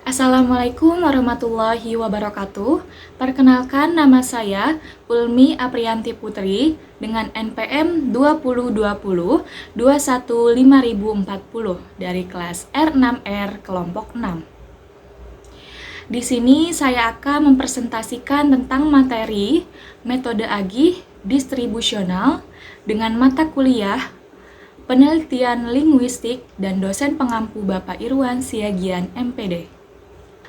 Assalamualaikum warahmatullahi wabarakatuh. Perkenalkan, nama saya Ulmi Apriyanti Putri dengan NPM 2020-215040 dari kelas R6R kelompok 6. Di sini saya akan mempresentasikan tentang materi metode agih distribusional dengan mata kuliah Penelitian Linguistik dan dosen pengampu Bapak Irwan Siagian MPD.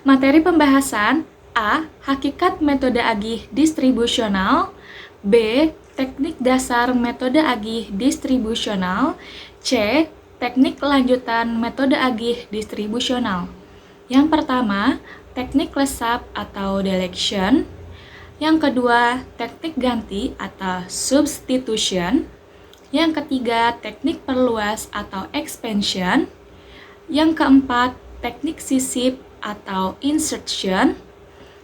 Materi pembahasan: A. Hakikat metode agih distribusional. B. Teknik dasar metode agih distribusional. C. Teknik lanjutan metode agih distribusional. Yang pertama, teknik lesap atau deletion. Yang kedua, teknik ganti atau substitution. Yang ketiga, teknik perluas atau expansion. Yang keempat, teknik sisip atau insertion.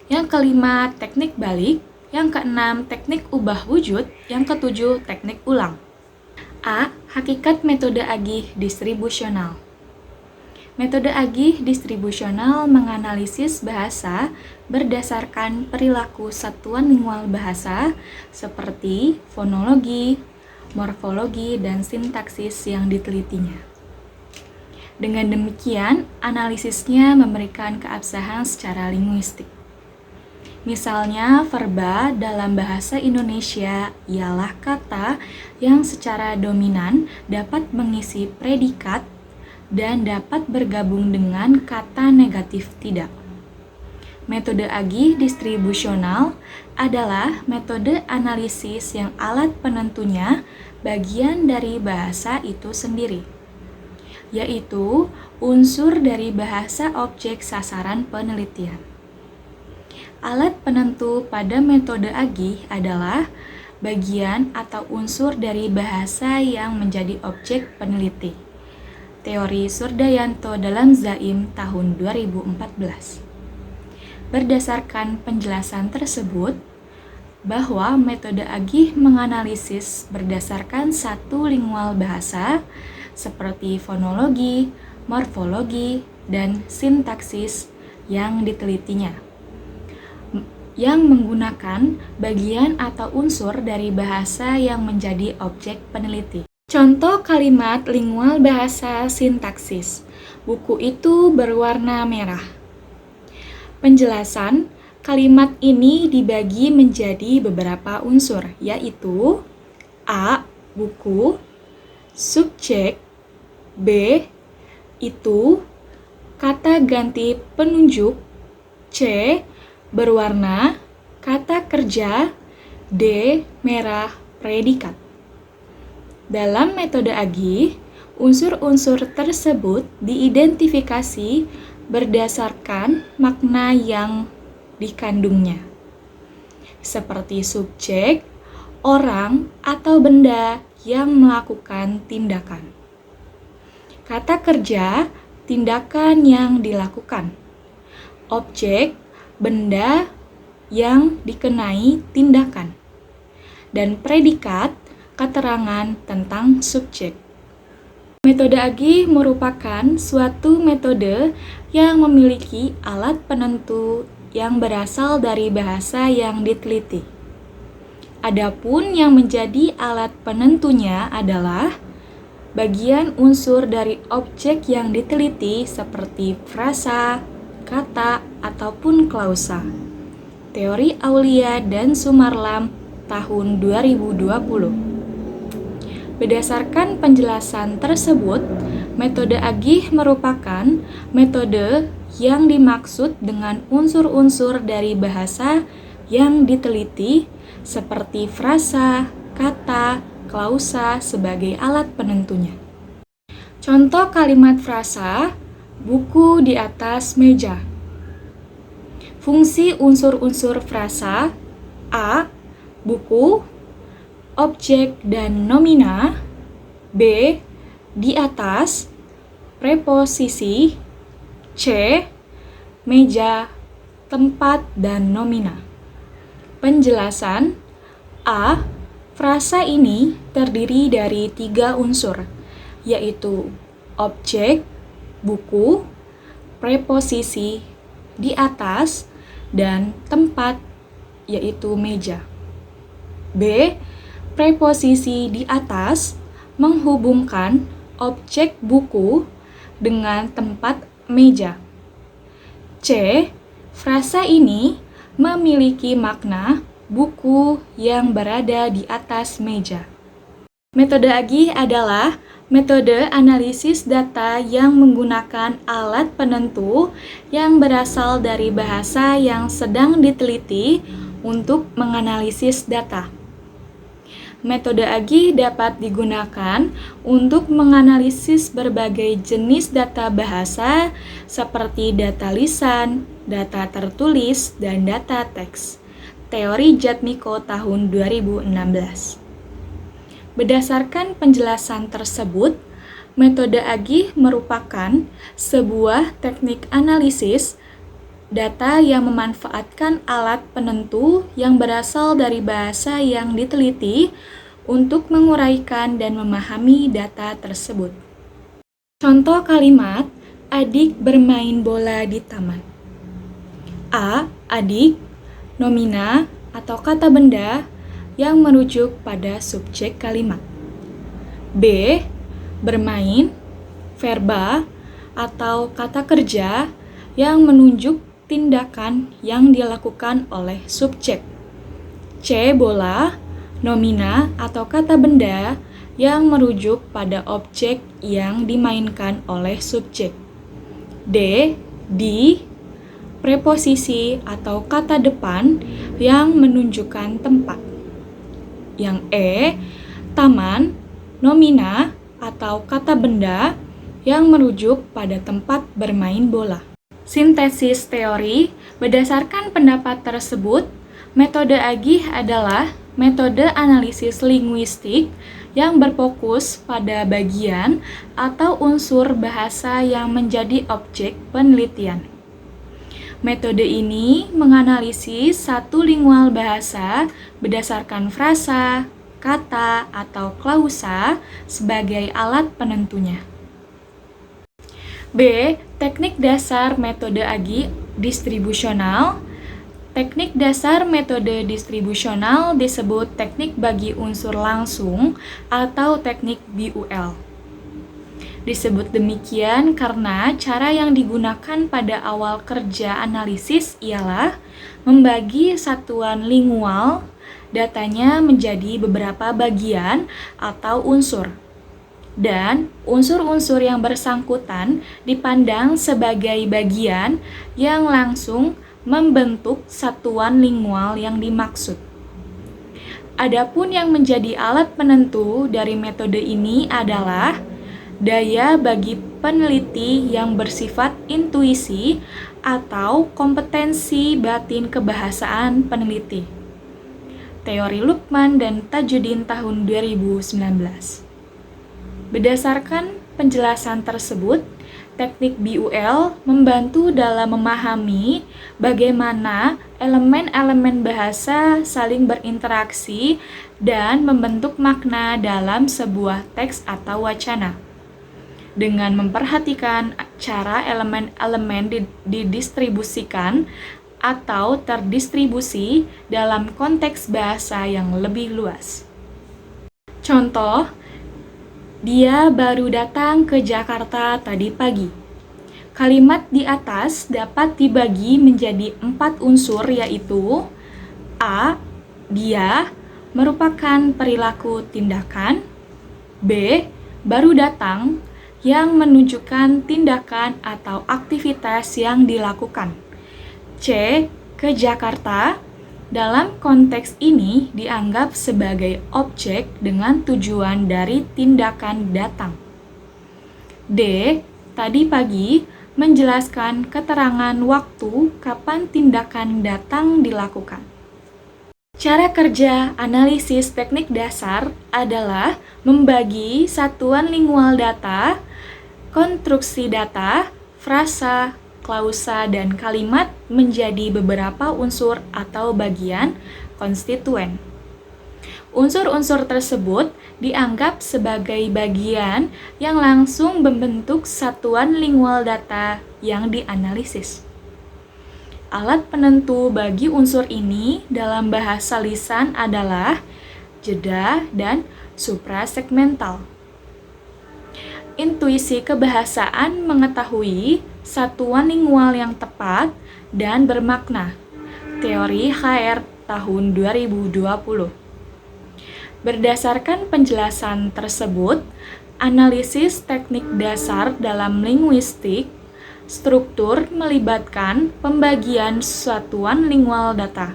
Yang kelima, teknik balik. Yang keenam, teknik ubah wujud. Yang ketujuh, teknik ulang. A. Hakikat metode agih distribusional. Metode agih distribusional menganalisis bahasa berdasarkan perilaku satuan lingual bahasa seperti fonologi, morfologi, dan sintaksis yang ditelitinya. Dengan demikian, analisisnya memberikan keabsahan secara linguistik. Misalnya, verba dalam bahasa Indonesia ialah kata yang secara dominan dapat mengisi predikat dan dapat bergabung dengan kata negatif tidak. Metode agih distribusional adalah metode analisis yang alat penentunya bagian dari bahasa itu sendiri, yaitu unsur dari bahasa objek sasaran penelitian. Alat penentu pada metode agih adalah bagian atau unsur dari bahasa yang menjadi objek peneliti. Teori Surdayanto dalam Zaim tahun 2014. Berdasarkan penjelasan tersebut, bahwa metode agih menganalisis berdasarkan satu lingual bahasa seperti fonologi, morfologi, dan sintaksis yang ditelitinya, yang menggunakan bagian atau unsur dari bahasa yang menjadi objek peneliti. Contoh kalimat lingual bahasa sintaksis. Buku itu berwarna merah. Penjelasan, kalimat ini dibagi menjadi beberapa unsur, yaitu A. Buku. Subjek. B. Itu. Kata ganti penunjuk. C. Berwarna. Kata kerja. D. Merah. Predikat. Dalam metode agih, unsur-unsur tersebut diidentifikasi berdasarkan makna yang dikandungnya, seperti subjek, orang, atau benda yang melakukan tindakan. Kata kerja, tindakan yang dilakukan. Objek, benda yang dikenai tindakan. Dan predikat, keterangan tentang subjek. Metode agih merupakan suatu metode yang memiliki alat penentu yang berasal dari bahasa yang diteliti. Adapun yang menjadi alat penentunya adalah bagian unsur dari objek yang diteliti seperti frasa, kata, ataupun klausa. Teori Aulia dan Sumarlam tahun 2020. Berdasarkan penjelasan tersebut, metode agih merupakan metode yang dimaksud dengan unsur-unsur dari bahasa yang diteliti seperti frasa, kata, klausa sebagai alat penentunya. Contoh kalimat frasa, buku di atas meja. Fungsi unsur-unsur frasa: A. Buku. Objek dan nomina. B. Di atas. Preposisi. C. Meja, tempat, dan nomina. Penjelasan: A. Frasa ini terdiri dari 3 unsur, yaitu objek, buku, preposisi, di atas, dan tempat, yaitu meja. B. Preposisi di atas menghubungkan objek buku dengan tempat meja. C. Frasa ini memiliki makna buku yang berada di atas meja. Metode Agih adalah metode analisis data yang menggunakan alat penentu yang berasal dari bahasa yang sedang diteliti untuk menganalisis data. Metode Agih dapat digunakan untuk menganalisis berbagai jenis data bahasa seperti data lisan, data tertulis, dan data teks. Teori Jatmiko tahun 2016. Berdasarkan penjelasan tersebut, metode Agih merupakan sebuah teknik analisis data yang memanfaatkan alat penentu yang berasal dari bahasa yang diteliti untuk menguraikan dan memahami data tersebut. Contoh kalimat, adik bermain bola di taman. A. Adik, nomina atau kata benda yang merujuk pada subjek kalimat. B. Bermain, verba atau kata kerja yang menunjuk tindakan yang dilakukan oleh subjek. C. Bola, nomina atau kata benda yang merujuk pada objek yang dimainkan oleh subjek. D. Di, preposisi atau kata depan yang menunjukkan tempat. Yang E. Taman, nomina atau kata benda yang merujuk pada tempat bermain bola. Sintesis teori, berdasarkan pendapat tersebut, metode Agih adalah metode analisis linguistik yang berfokus pada bagian atau unsur bahasa yang menjadi objek penelitian. Metode ini menganalisis satu lingual bahasa berdasarkan frasa, kata, atau klausa sebagai alat penentunya. B. Teknik dasar metode Agih distribusional. Teknik dasar metode distribusional disebut teknik bagi unsur langsung atau teknik BUL. Disebut demikian karena cara yang digunakan pada awal kerja analisis ialah membagi satuan lingual datanya menjadi beberapa bagian atau unsur. Dan unsur-unsur yang bersangkutan dipandang sebagai bagian yang langsung membentuk satuan lingual yang dimaksud. Adapun yang menjadi alat penentu dari metode ini adalah daya bagi peneliti yang bersifat intuisi atau kompetensi batin kebahasaan peneliti. Teori Lukman dan Tajudin tahun 2019. Berdasarkan penjelasan tersebut, teknik BUL membantu dalam memahami bagaimana elemen-elemen bahasa saling berinteraksi dan membentuk makna dalam sebuah teks atau wacana. Dengan memperhatikan cara elemen-elemen didistribusikan atau terdistribusi dalam konteks bahasa yang lebih luas. Contoh, dia baru datang ke Jakarta tadi pagi. Kalimat di atas dapat dibagi menjadi 4 unsur yaitu A. Dia merupakan perilaku tindakan. B. Baru datang yang menunjukkan tindakan atau aktivitas yang dilakukan. C. Ke Jakarta dalam konteks ini dianggap sebagai objek dengan tujuan dari tindakan datang. D. Tadi pagi menjelaskan keterangan waktu kapan tindakan datang dilakukan. Cara kerja analisis teknik dasar adalah membagi satuan lingual data, konstruksi data, frasa, klausa, dan kalimat menjadi beberapa unsur atau bagian konstituen. Unsur-unsur tersebut dianggap sebagai bagian yang langsung membentuk satuan lingual data yang dianalisis. Alat penentu bagi unsur ini dalam bahasa lisan adalah jeda dan suprasegmental. Intuisi kebahasaan mengetahui satuan lingual yang tepat dan bermakna. Teori HR tahun 2020. Berdasarkan penjelasan tersebut, analisis teknik dasar dalam linguistik struktur melibatkan pembagian satuan lingual data,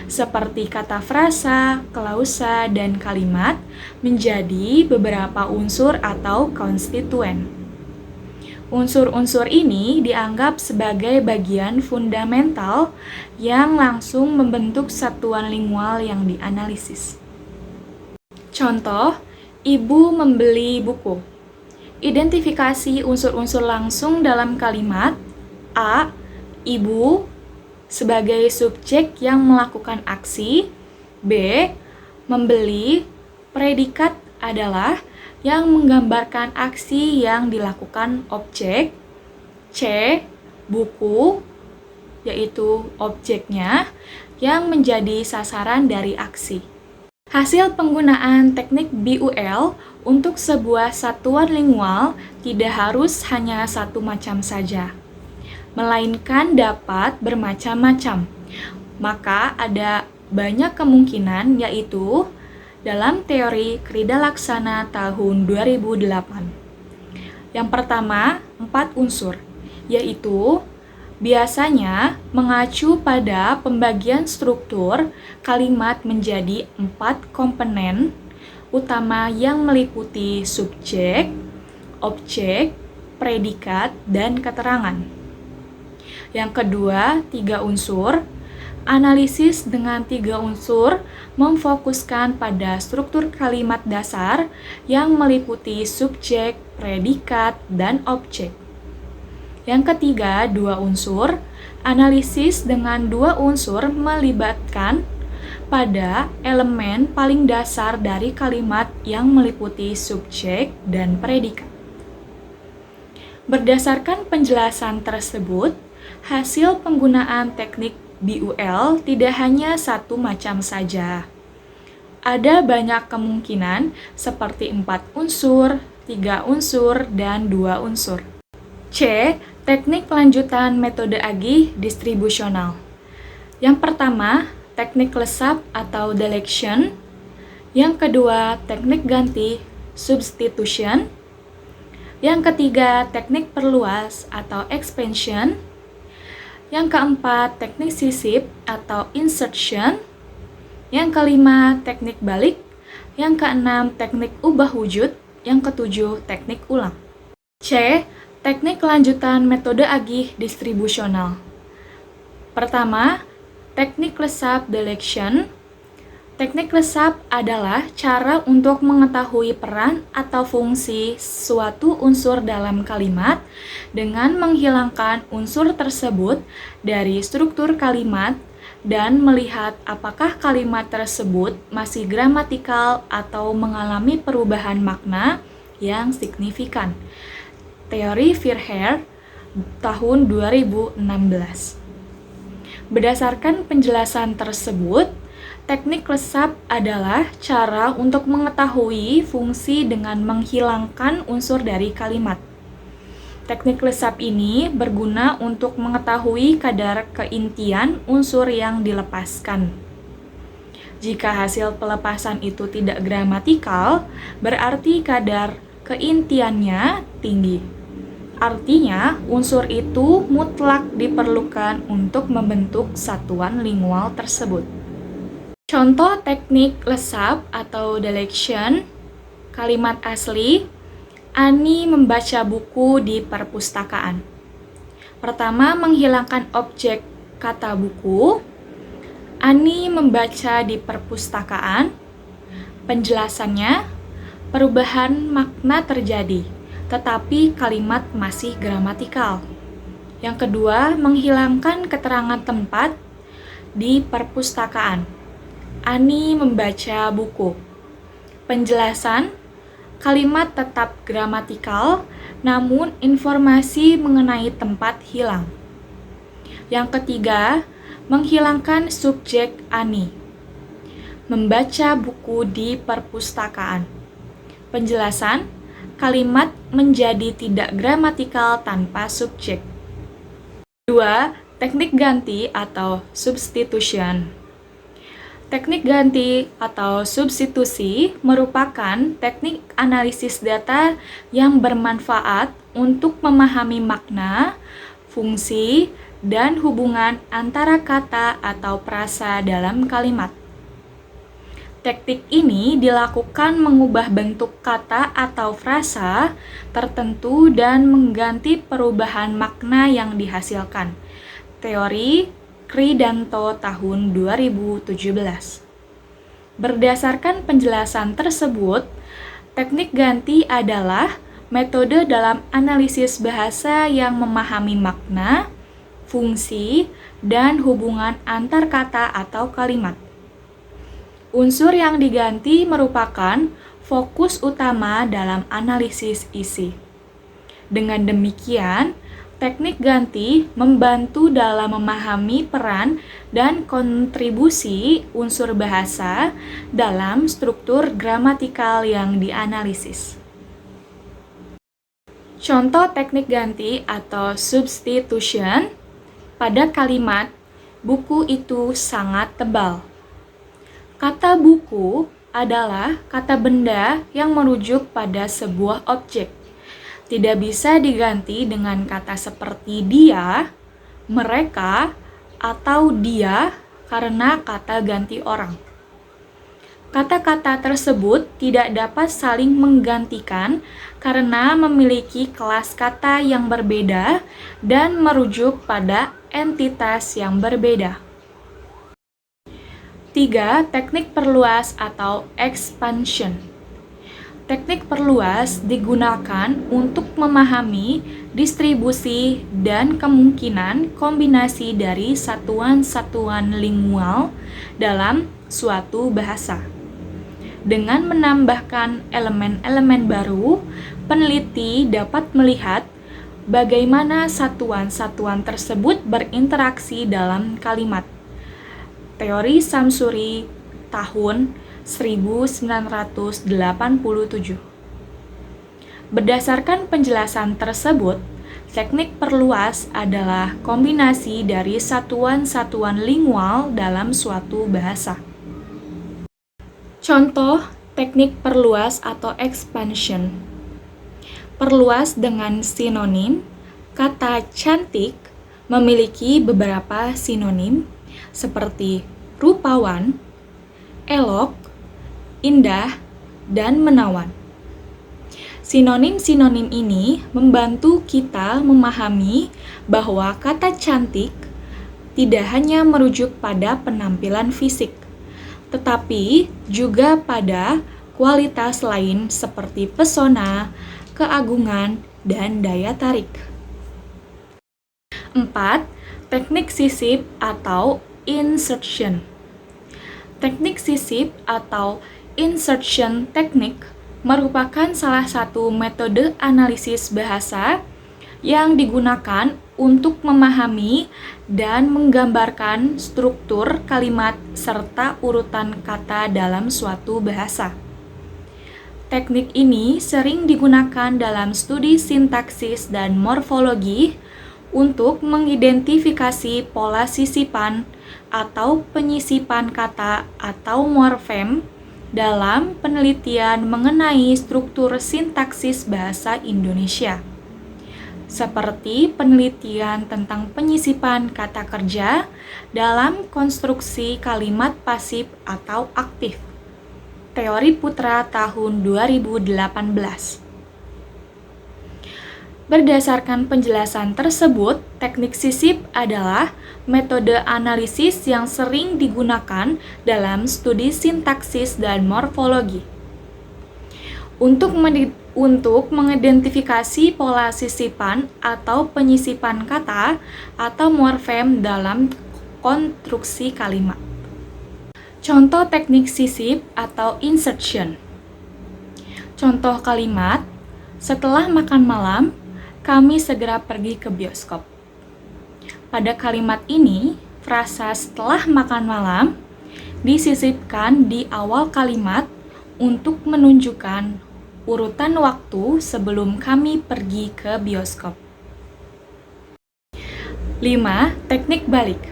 seperti kata frasa, klausa, dan kalimat menjadi beberapa unsur atau konstituen. Unsur-unsur ini dianggap sebagai bagian fundamental yang langsung membentuk satuan lingual yang dianalisis. Contoh, ibu membeli buku. Identifikasi unsur-unsur langsung dalam kalimat. A. Ibu sebagai subjek yang melakukan aksi. B. Membeli. Predikat adalah yang menggambarkan aksi yang dilakukan objek. C. Buku, yaitu objeknya yang menjadi sasaran dari aksi. Hasil penggunaan teknik BUL untuk sebuah satuan lingual tidak harus hanya satu macam saja, melainkan dapat bermacam-macam. Maka ada banyak kemungkinan, yaitu dalam teori Krida Laksana tahun 2008. Yang pertama, 4 unsur, yaitu biasanya mengacu pada pembagian struktur kalimat menjadi 4 komponen utama yang meliputi subjek, objek, predikat, dan keterangan. Yang kedua, 3 unsur. Analisis dengan 3 unsur memfokuskan pada struktur kalimat dasar yang meliputi subjek, predikat, dan objek. Yang ketiga, 2 unsur. Analisis dengan 2 unsur melibatkan pada elemen paling dasar dari kalimat yang meliputi subjek dan predikat. Berdasarkan penjelasan tersebut, hasil penggunaan teknik BUL tidak hanya satu macam saja. Ada banyak kemungkinan seperti 4 unsur, 3 unsur, dan 2 unsur. C. Teknik lanjutan metode Agee distribusional. Yang pertama, teknik lesap atau deletion. Yang kedua, teknik ganti substitution. Yang ketiga, teknik perluas atau expansion. Yang keempat, teknik sisip atau insertion. Yang kelima, teknik balik. Yang keenam, teknik ubah wujud. Yang ketujuh, teknik ulang. C. Teknik lanjutan metode Agee distribusional. Pertama, teknik lesap deletion. Teknik lesap adalah cara untuk mengetahui peran atau fungsi suatu unsur dalam kalimat dengan menghilangkan unsur tersebut dari struktur kalimat dan melihat apakah kalimat tersebut masih gramatikal atau mengalami perubahan makna yang signifikan. Teori Verheer tahun 2016. Berdasarkan penjelasan tersebut, teknik lesap adalah cara untuk mengetahui fungsi dengan menghilangkan unsur dari kalimat. Teknik lesap ini berguna untuk mengetahui kadar keintian unsur yang dilepaskan. Jika hasil pelepasan itu tidak gramatikal, berarti kadar keintiannya tinggi. Artinya, unsur itu mutlak diperlukan untuk membentuk satuan lingual tersebut. Contoh teknik lesap atau deletion. Kalimat asli, Ani membaca buku di perpustakaan. Pertama, menghilangkan objek kata buku. Ani membaca di perpustakaan. Penjelasannya, perubahan makna terjadi, tetapi kalimat masih gramatikal. Yang kedua, menghilangkan keterangan tempat di perpustakaan. Ani membaca buku. Penjelasan, kalimat tetap gramatikal, namun informasi mengenai tempat hilang. Yang ketiga, menghilangkan subjek ani. Membaca buku di perpustakaan. Penjelasan, kalimat menjadi tidak gramatikal tanpa subjek. 2. Teknik ganti atau substitution. Teknik ganti atau substitusi merupakan teknik analisis data yang bermanfaat untuk memahami makna, fungsi, dan hubungan antara kata atau frasa dalam kalimat. Teknik ini dilakukan mengubah bentuk kata atau frasa tertentu dan mengganti perubahan makna yang dihasilkan. Teori Kridanto tahun 2017. Berdasarkan penjelasan tersebut, teknik ganti adalah metode dalam analisis bahasa yang memahami makna, fungsi, dan hubungan antar kata atau kalimat. Unsur yang diganti merupakan fokus utama dalam analisis isi. Dengan demikian, teknik ganti membantu dalam memahami peran dan kontribusi unsur bahasa dalam struktur gramatikal yang dianalisis. Contoh teknik ganti atau substitution pada kalimat buku itu sangat tebal. Kata buku adalah kata benda yang merujuk pada sebuah objek. Tidak bisa diganti dengan kata seperti dia, mereka, atau dia karena kata ganti orang. Kata-kata tersebut tidak dapat saling menggantikan karena memiliki kelas kata yang berbeda dan merujuk pada entitas yang berbeda. 3. Teknik perluas atau expansion. Teknik perluas digunakan untuk memahami distribusi dan kemungkinan kombinasi dari satuan-satuan lingual dalam suatu bahasa. Dengan menambahkan elemen-elemen baru, peneliti dapat melihat bagaimana satuan-satuan tersebut berinteraksi dalam kalimat. Teori Samsuri tahun 1987. Berdasarkan penjelasan tersebut, teknik perluas adalah kombinasi dari satuan-satuan lingual dalam suatu bahasa. Contoh teknik perluas atau expansion. Perluas dengan sinonim. Kata cantik memiliki beberapa sinonim seperti rupawan, elok, indah, dan menawan. Sinonim-sinonim ini membantu kita memahami bahwa kata cantik tidak hanya merujuk pada penampilan fisik, tetapi juga pada kualitas lain seperti pesona, keagungan, dan daya tarik. 4. Teknik sisip atau insertion. Teknik sisip atau insertion technique merupakan salah satu metode analisis bahasa yang digunakan untuk memahami dan menggambarkan struktur kalimat serta urutan kata dalam suatu bahasa. Teknik ini sering digunakan dalam studi sintaksis dan morfologi untuk mengidentifikasi pola sisipan atau penyisipan kata atau morfem dalam penelitian mengenai struktur sintaksis bahasa Indonesia, seperti penelitian tentang penyisipan kata kerja dalam konstruksi kalimat pasif atau aktif. Teori Putra tahun 2018. Berdasarkan penjelasan tersebut, teknik sisip adalah metode analisis yang sering digunakan dalam studi sintaksis dan morfologi. Untuk mengidentifikasi pola sisipan atau penyisipan kata atau morfem dalam konstruksi kalimat. Contoh teknik sisip atau insertion. Contoh kalimat, setelah makan malam, kami segera pergi ke bioskop. Pada kalimat ini, frasa setelah makan malam disisipkan di awal kalimat untuk menunjukkan urutan waktu sebelum kami pergi ke bioskop. 5. Teknik balik.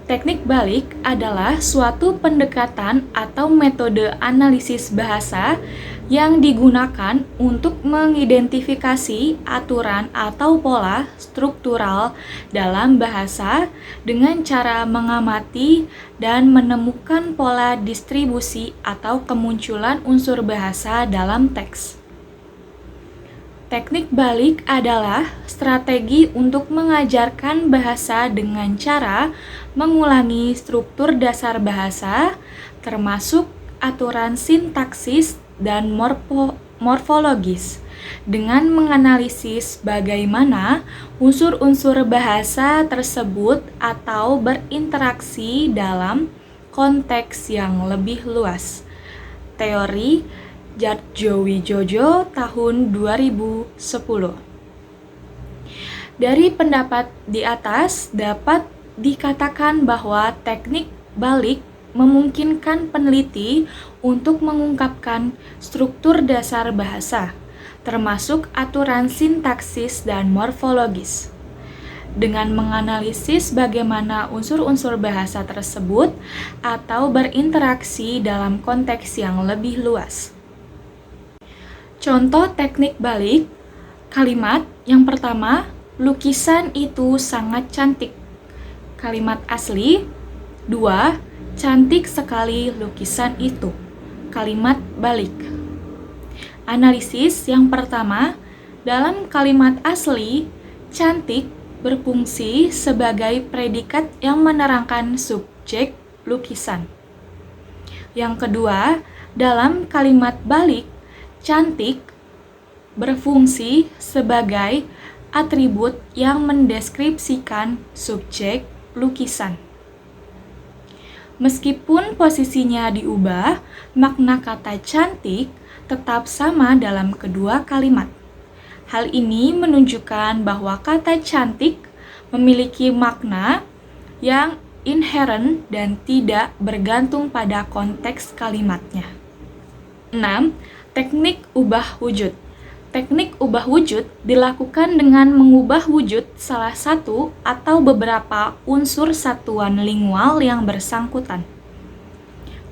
Teknik balik adalah suatu pendekatan atau metode analisis bahasa yang digunakan untuk mengidentifikasi aturan atau pola struktural dalam bahasa dengan cara mengamati dan menemukan pola distribusi atau kemunculan unsur bahasa dalam teks. Teknik balik adalah strategi untuk mengajarkan bahasa dengan cara mengulangi struktur dasar bahasa, termasuk aturan sintaksis dan morfologis, dengan menganalisis bagaimana unsur-unsur bahasa tersebut atau berinteraksi dalam konteks yang lebih luas. Teori Jardjowijojo tahun 2010. Dari pendapat di atas dapat dikatakan bahwa teknik balik memungkinkan peneliti untuk mengungkapkan struktur dasar bahasa, termasuk aturan sintaksis dan morfologis, dengan menganalisis bagaimana unsur-unsur bahasa tersebut atau berinteraksi dalam konteks yang lebih luas. Contoh teknik balik, kalimat yang pertama, lukisan itu sangat cantik. Kalimat asli, 2. Cantik sekali lukisan itu. Kalimat balik. Analisis yang pertama, dalam kalimat asli, cantik berfungsi sebagai predikat yang menerangkan subjek lukisan. Yang kedua, dalam kalimat balik, cantik berfungsi sebagai atribut yang mendeskripsikan subjek lukisan. Meskipun posisinya diubah, makna kata cantik tetap sama dalam kedua kalimat. Hal ini menunjukkan bahwa kata cantik memiliki makna yang inherent dan tidak bergantung pada konteks kalimatnya. 6. Teknik ubah wujud. Teknik ubah wujud dilakukan dengan mengubah wujud salah satu atau beberapa unsur satuan lingual yang bersangkutan.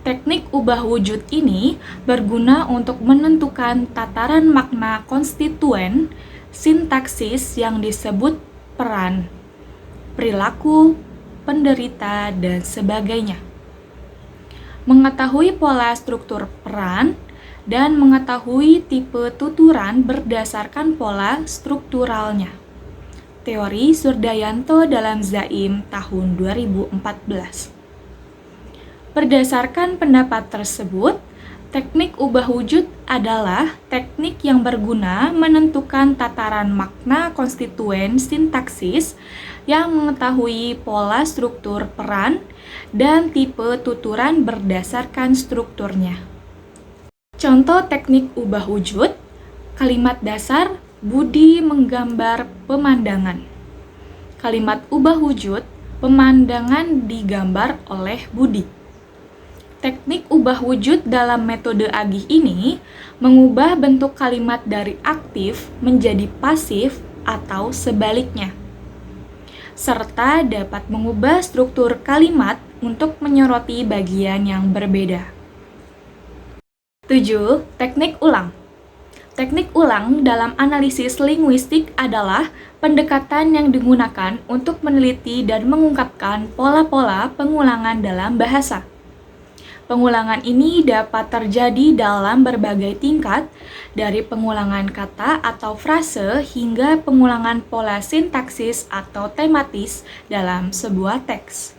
Teknik ubah wujud ini berguna untuk menentukan tataran makna konstituen sintaksis yang disebut peran, perilaku, penderita, dan sebagainya. Mengetahui pola struktur peran dan mengetahui tipe tuturan berdasarkan pola strukturalnya. Teori Surdayanto dalam Zaim tahun 2014. Berdasarkan pendapat tersebut, teknik ubah wujud adalah teknik yang berguna menentukan tataran makna konstituen sintaksis yang mengetahui pola struktur peran dan tipe tuturan berdasarkan strukturnya. Contoh teknik ubah wujud, kalimat dasar, Budi menggambar pemandangan. Kalimat ubah wujud, pemandangan digambar oleh Budi. Teknik ubah wujud dalam metode agih ini mengubah bentuk kalimat dari aktif menjadi pasif atau sebaliknya, serta dapat mengubah struktur kalimat untuk menyoroti bagian yang berbeda. 7. Teknik ulang. Teknik ulang dalam analisis linguistik adalah pendekatan yang digunakan untuk meneliti dan mengungkapkan pola-pola pengulangan dalam bahasa. Pengulangan ini dapat terjadi dalam berbagai tingkat, dari pengulangan kata atau frase hingga pengulangan pola sintaksis atau tematis dalam sebuah teks.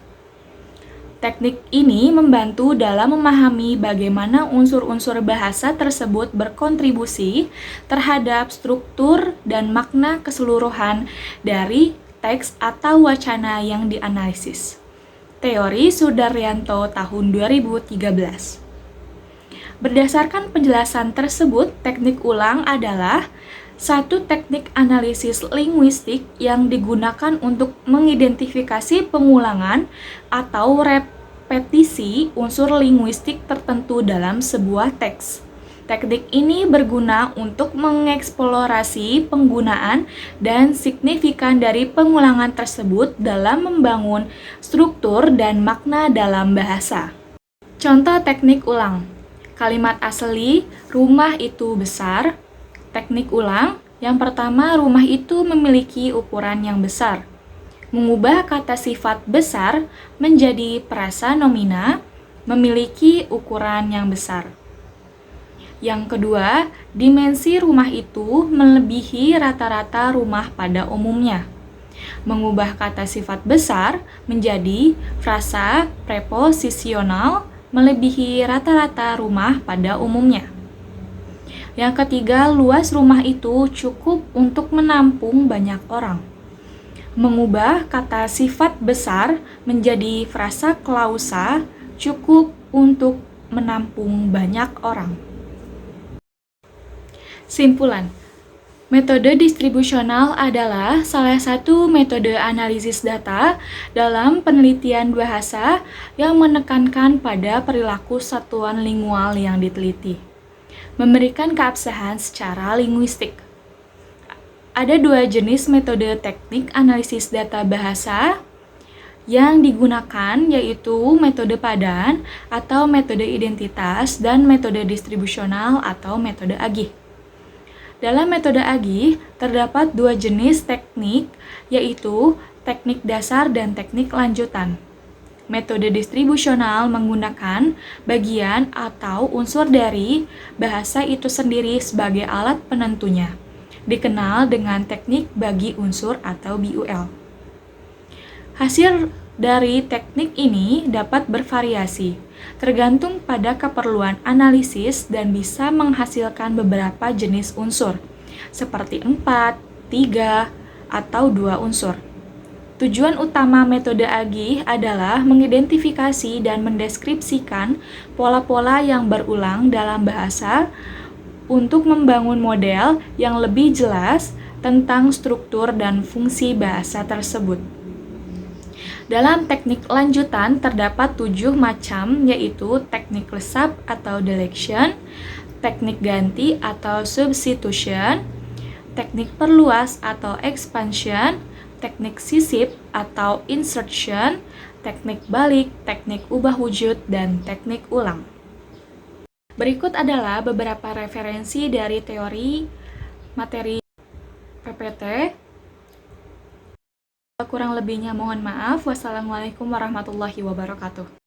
Teknik ini membantu dalam memahami bagaimana unsur-unsur bahasa tersebut berkontribusi terhadap struktur dan makna keseluruhan dari teks atau wacana yang dianalisis. Teori Sudaryanto tahun 2013. Berdasarkan penjelasan tersebut, teknik ulang adalah Satu teknik analisis linguistik yang digunakan untuk mengidentifikasi pengulangan atau repetisi unsur linguistik tertentu dalam sebuah teks. Teknik ini berguna untuk mengeksplorasi penggunaan dan signifikan dari pengulangan tersebut dalam membangun struktur dan makna dalam bahasa. Contoh teknik ulang. Kalimat asli, rumah itu besar. Teknik ulang, yang pertama, rumah itu memiliki ukuran yang besar. Mengubah kata sifat besar menjadi prasa nomina, memiliki ukuran yang besar. Yang kedua, dimensi rumah itu melebihi rata-rata rumah pada umumnya. Mengubah kata sifat besar menjadi frasa preposisional, melebihi rata-rata rumah pada umumnya. Yang ketiga, luas rumah itu cukup untuk menampung banyak orang. Mengubah kata sifat besar menjadi frasa klausa, cukup untuk menampung banyak orang. Simpulan. Metode distribusional adalah salah satu metode analisis data dalam penelitian bahasa yang menekankan pada perilaku satuan lingual yang diteliti. Memberikan keabsahan secara linguistik. Ada dua jenis metode teknik analisis data bahasa yang digunakan, yaitu metode padan atau metode identitas dan metode distribusional atau metode agih. Dalam metode agih, terdapat dua jenis teknik, yaitu teknik dasar dan teknik lanjutan. Metode distribusional menggunakan bagian atau unsur dari bahasa itu sendiri sebagai alat penentunya, dikenal dengan teknik bagi unsur atau BUL. Hasil dari teknik ini dapat bervariasi, tergantung pada keperluan analisis dan bisa menghasilkan beberapa jenis unsur, seperti 4, 3, atau 2 unsur. Tujuan utama metode agih adalah mengidentifikasi dan mendeskripsikan pola-pola yang berulang dalam bahasa untuk membangun model yang lebih jelas tentang struktur dan fungsi bahasa tersebut. Dalam teknik lanjutan terdapat 7 macam, yaitu teknik lesap atau deletion, teknik ganti atau substitution, teknik perluas atau expansion, teknik sisip atau insertion, teknik balik, teknik ubah wujud, dan teknik ulang. Berikut adalah beberapa referensi dari teori materi PPT. Kurang lebihnya mohon maaf. Wassalamualaikum warahmatullahi wabarakatuh.